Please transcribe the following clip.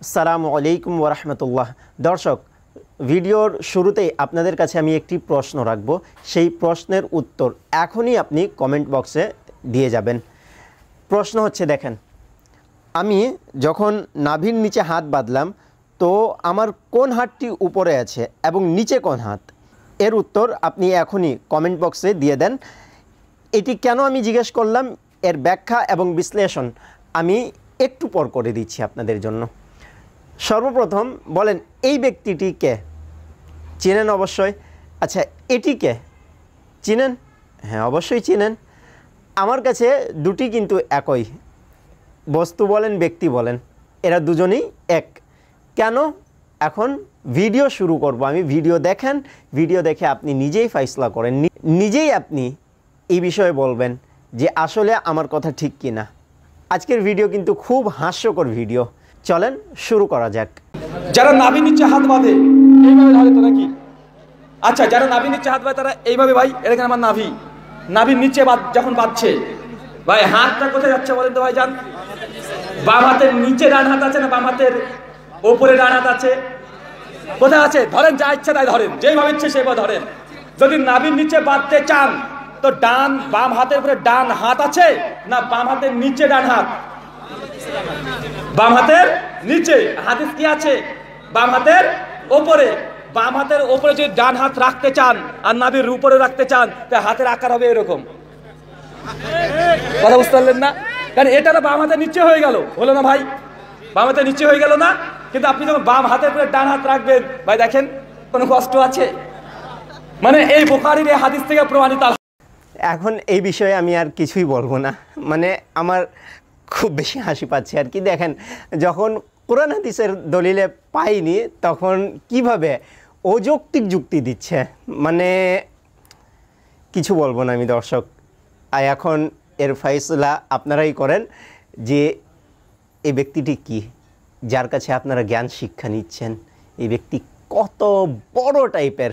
আসসালামু আলাইকুম ওয়া রাহমাতুল্লাহ। দর্শক, ভিডিওর শুরুতেই আপনাদের কাছে আমি একটি প্রশ্ন রাখব। সেই প্রশ্নের উত্তর এখনই আপনি কমেন্ট বক্সে দিয়ে যাবেন। প্রশ্ন হচ্ছে, দেখেন, আমি যখন নাভির নিচে হাত বাঁধলাম তো আমার কোন হাতটি উপরে আছে এবং নিচে কোন হাত? এর উত্তর আপনি এখনই কমেন্ট বক্সে দিয়ে দেন। এটি কেন আমি জিজ্ঞেস করলাম, এর ব্যাখ্যা এবং বিশ্লেষণ আমি একটু পর করে দিচ্ছি আপনাদের জন্য। সর্বপ্রথম বলেন, এই ব্যক্তিটি কে? চিনেন অবশ্যই। আচ্ছা, এটি কে? চিনেন? হ্যাঁ, অবশ্যই চিনেন। আমার কাছে দুটি কিন্তু একই, বস্তু বলেন ব্যক্তি বলেন, এরা দুজনেই এক। কেন? এখন ভিডিও শুরু করব আমি। ভিডিও দেখেন, ভিডিও দেখে আপনি নিজেই ফাইসলা করেন, নিজেই আপনি এই বিষয়ে বলবেন যে আসলে আমার কথা ঠিক কি না। আজকের ভিডিও কিন্তু খুব হাস্যকর ভিডিও। চলেন শুরু করা যাক। যারা নাভির নিচে হাত বাঁধে এইভাবে ধরে তো নাকি? আচ্ছা, যারা নাভির নিচে হাত বাঁধে তারা এইভাবে, ভাই এটা আমার নাভির নিচে যখন বাঁধছে, ভাই হাতটা কোথায় যাচ্ছে বলেন তো ভাই জান? বাম হাতের নিচে ডান হাত আছে না বাম হাতের ওপরে ডান হাত আছে? কোথায় আছে? ধরেন, যা ইচ্ছা তাই ধরেন, যেভাবে ইচ্ছে সেভাবে ধরেন। যদি নাভির নিচে বাঁধতে চান তো বাম হাতের উপরে ডান হাত আছে না বাম হাতের নিচে ডান হাত? বাম হাতের নিচে। হাদিস কি আছে? বাম হাতের ওপরে। বাম হাতের ওপরে যদি ডান হাত রাখতে চান আর নাভির উপরে রাখতে চান তাহলে হাতের আকার হবে এরকম। কথা বুঝতে পারলেন না? কারণ এটা তো বাম হাতের নিচে হয়ে গেল, হলো না ভাই? বাম হাতের নিচে হয়ে গেল না? কিন্তু আপনি যখন বাম হাতের উপরে ডান হাত রাখবেন, ভাই দেখেন কোনো কষ্ট আছে? মানে এই বুখারীর এই হাদিস থেকে প্রমাণিত। এখন এই বিষয়ে আমি আর কিছুই বলবো না, মানে আমার খুব বেশি হাসি পাচ্ছে আর কি। দেখেন, যখন কোরআন হাদিসের দলিলে পাইনি তখন কিভাবে অযৌক্তিক যুক্তি দিচ্ছে, মানে কিছু বলবো না আমি। দর্শক, আর এখন এর ফয়সালা আপনারাই করেন যে এই ব্যক্তিটি কি, যার কাছে আপনারা জ্ঞান শিক্ষা নিচ্ছেন। এই ব্যক্তি কত বড় টাইপের